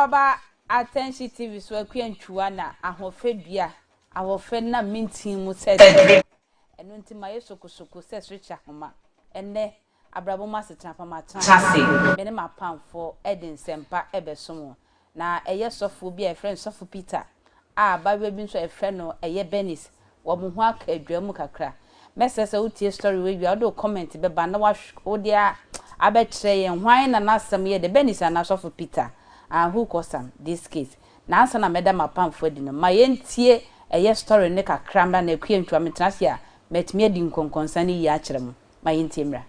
Baba attention TV so akwantua na ahofedua ahofe na mintin mu said eno ntima yesokosoko se sricha homa enne abraboma setampa matase me ne mapamfo edin sempa ebesomo na eye sofo bi e friend sofo Peter bawe bi nso e friend no eye Benis wo mo ho aka adwamu kakra mesese utie story we wi do comment be ba na wo dia abekire yen hwan na nasem ye de Benis na sofo Peter who caused this case na ansa na meda mapamfo adi no ma yentie eye story ne kakra mra na akwantua metrase a metime adi nkonkonsa ne yi a kire mo ma yentie mra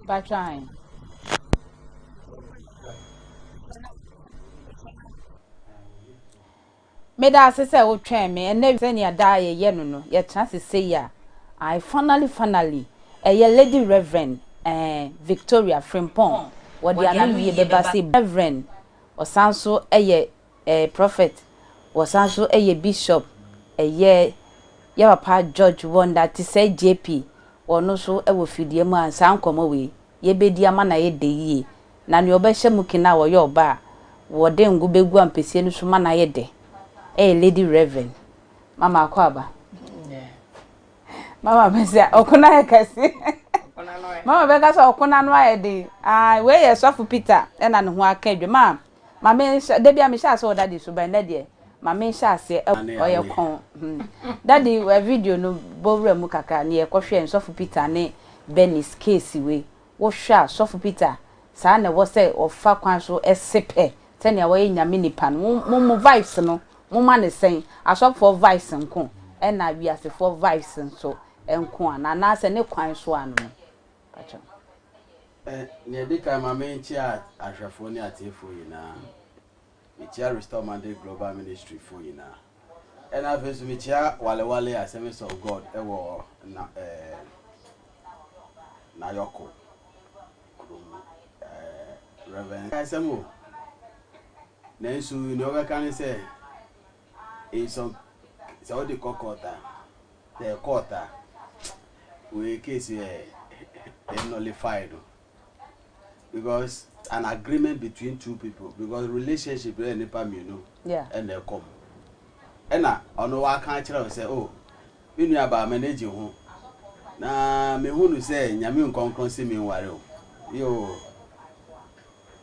by trying meda asese wo twen me ene se ne da ye no ye trans say ya I finally Lady Reverend Victoria Frimpong what the anu be basi Reverend osanso prophet osanso bishop ya papa George Wonder to say JP ono so wo fidie mu ansan komo we ye bedi ama na ye de yie na ne obehye mukina wo ye oba wo de ngu begu ampesie no so ma na ye de Lady Reverend mama akwaba mama bese okuna ekasi mama be ka so okuna no ayede we ye sofu Peter na ne ho aka adwe mama de bia me sha so daddy so ba na de mama sha se oye kon daddy we video no bowra mu kaka ne ye kohwe sofu Peter ne Benis case we wo hwa sofu Peter sa na wo se ofa kwan so esepe tene wo ye nyame nipa no mo vibes no mo ma ne sen asofo vibes nko na wiase for vibes nso enko ana na se ne kwan so anu pacho ne de ka mama nchi ahwefo ne atefo yina Michia Restore Monday Global Ministry for yina na fesu Michia wale Assemblies of God ewo na yoko Reverend Kasemo na nsu ni oga kan say so the kokota the quarter we case nullified because an agreement between two people because relationship any pam you know and they come and ono wa kan kire say oh me nua ba manage ho na me hunu say nyame nkonkron se me ware o yo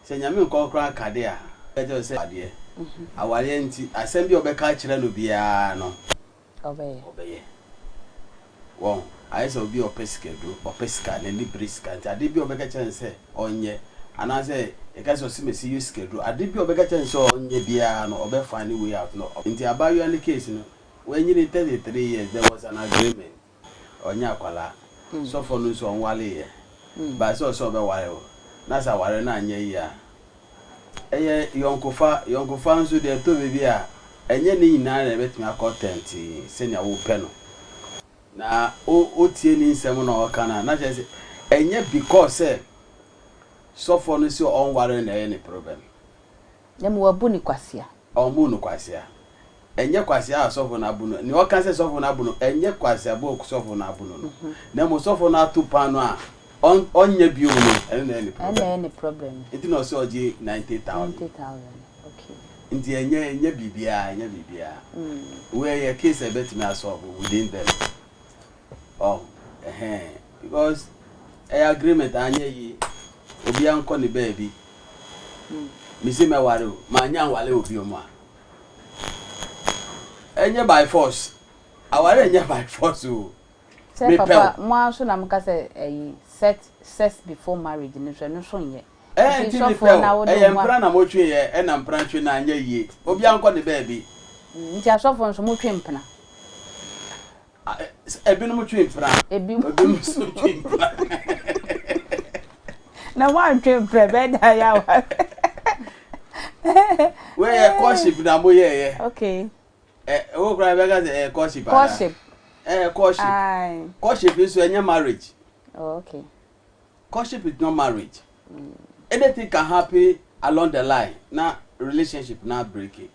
say nyame nkonkron akade a say ade awale nti asem bi obeka kire no bia no obeye won I say obi opeskedo opeska na ni briska nti ade bi obeka chense onye ana say e ka so simesi use kedo ade bi obeka chense onye bia no obe find way out no nti abayo any case no when you 33 years there was an agreement onye akwala so for no so onwale ye ba so be ware o na sa ware na anye ya eye yonkofa nso de to bebi a enye ni nyina na betumi content senior wo pe no na o tie ni nsem na o kana na je enye because so for no so onware na any problem dem wo bu ni kwasia omu no kwasia enye kwasia so for na bu no ni o kan se so for na bu no enye kwasia bo so for na bu no na mo so for na tu pano a onye bi omu any problem it no so oji 90,000 okay nti enye bibia we ye case betimi asolve within them because agreement anye yi obi anko ni baby misi me ware o ma anya wale obi omu a enye by force aware enye by force o say papa mo anso na mka say set before marriage ni so nye so for na wo do mpra na mo twe ye na mpra twe na anya yi obi anko ni baby nti asofo nso mo twe mpna ebi no mo twe mpra ebi mo so twe mpra na one twe mpra be da ya wa we courtship na mo ye okay wo kra be ga courtship courtship is your marriage. Oh, okay. Courtship is not marriage. Anything can happen along the line. Now relationship now breaking.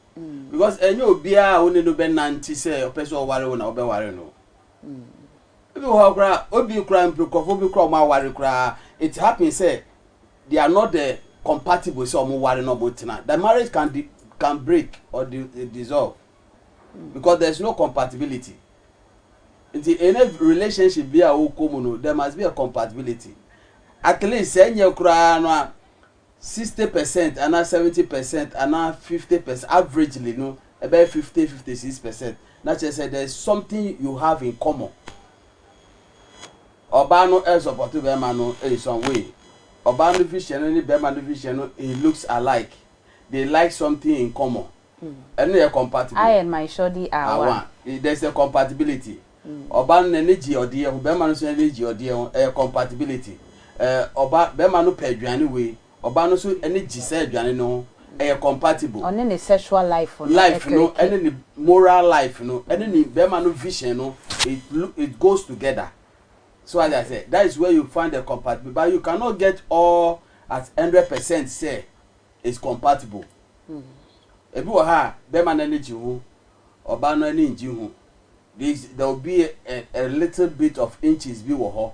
Because any obia only no be nanti say o person ware na obe ware no. If you have cry, obi cry obi cry ma ware cry, it happens say they are not the compatible so mo ware no both na. The marriage can break or dissolve. Because there is no compatibility. In any relationship be a common, there must be a compatibility. At least any kura no 60% and 70% and 50% averagely no about 50-56%. That just say there's something you have in common. Obano else support to Bemano in some way. Obano vision and Bemano vision it looks alike. They like something in common. And they are compatible. I and my shoddy are one. There's a compatibility. Oban energy or dear who Bemano energy or dear compatibility. Oba Bemano pedjuani way. Obano so energy said no compatible. On any sexual life no, any moral life no, any Bemano vision no, it goes together. So as I said, that is where you find the compatibility. But you cannot get all at 100% say it's compatible. If you have Bemano energy who Obano energy who there will be a little bit of inches be wo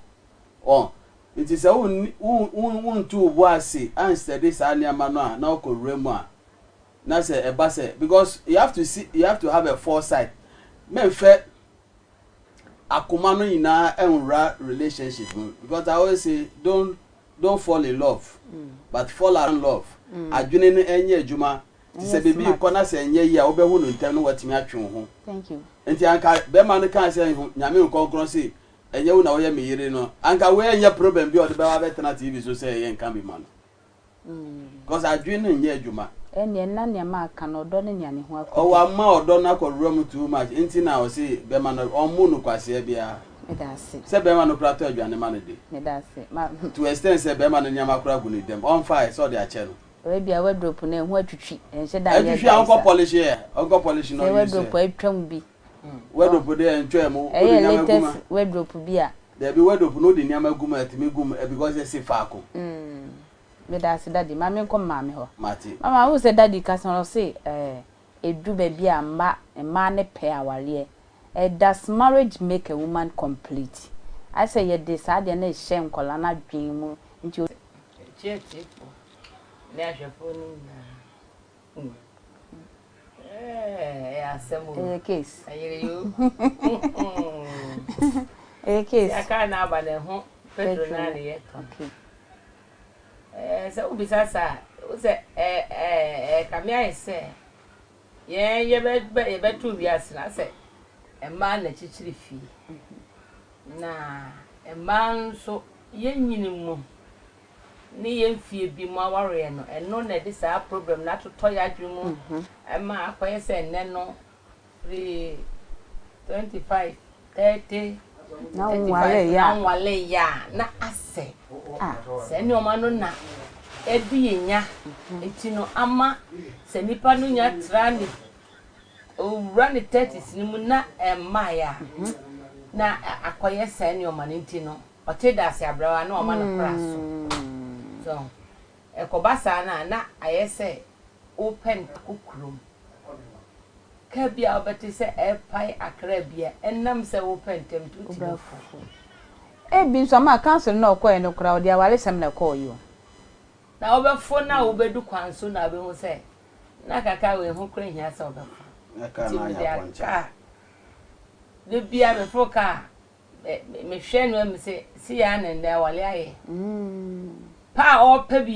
ho. It is a un to wasi answer this animal no na ko remu a na say e ba say because you have to have a foresight. Men fe akoma no ina enra relationship because I always say don't fall in love but fall around love. Adwene no enye adwuma say baby ko na say enye yi a obehu no ntem no watimi atwe ho. Thank you. Enti anka be ma no kan say nyame nkonkron say enye wo na wo ye meyire no anka we enye problem bi o de be wa betena TV so say yen kan be man because adwin no enye adwuma ene na ne ma aka no odo ne nyane ho akọ o wa ma odo na akọrọ mu too much enti na o say be ma no omu no kwase bia me da se say be ma no prato adwane ma no de me da se ma to extend say be ma no nyama kura gu ni dem on fire so de a che no we bia we drop na hu atwitwi ense da ye atwitwi anko polish here anko polish no we drop atwam bi we drop de ntwa mu o de nyama guma we drop bi a there be we drop no de nyama guma atimi guma because they say faako me da se daddy mama nko mama ho mati mama who say daddy ka so say edu ba bi a ma ne pe awale does marriage make a woman complete? I say ye decide na shame kola na dwen mu nti chetifo me ahwefo ni asemo case ayere yo case ya ka na aba ne ho pedro na ne ye okay so ubisasa o se kamia ise ye be tu bi asina se emma na chichiri fi na emma nso yenyini mu ni yemfie bi mu aware no eno na de sa problem na to ya dwumu emma akoye se nne no 25 30 na wale ya na ase se ni o ma no na edu yenya enti no ama se nipa no nya trani o run 30s ni mu na emma ya na akoye se ni o ma enti no o te da se abrawa na o ma no praso so ekobasa na ayese open kukurum ka bia obeti se epai akra bia enam se open temtu ti bi nso ma cancel na okoye no kra odi awale sem na koyo na obefo na obedu kwanso na be hu se na kaka we hu kra hia se obefo aka na ya poncha de bia be foka me hwe no am se si ya na wale aye pa o pa bi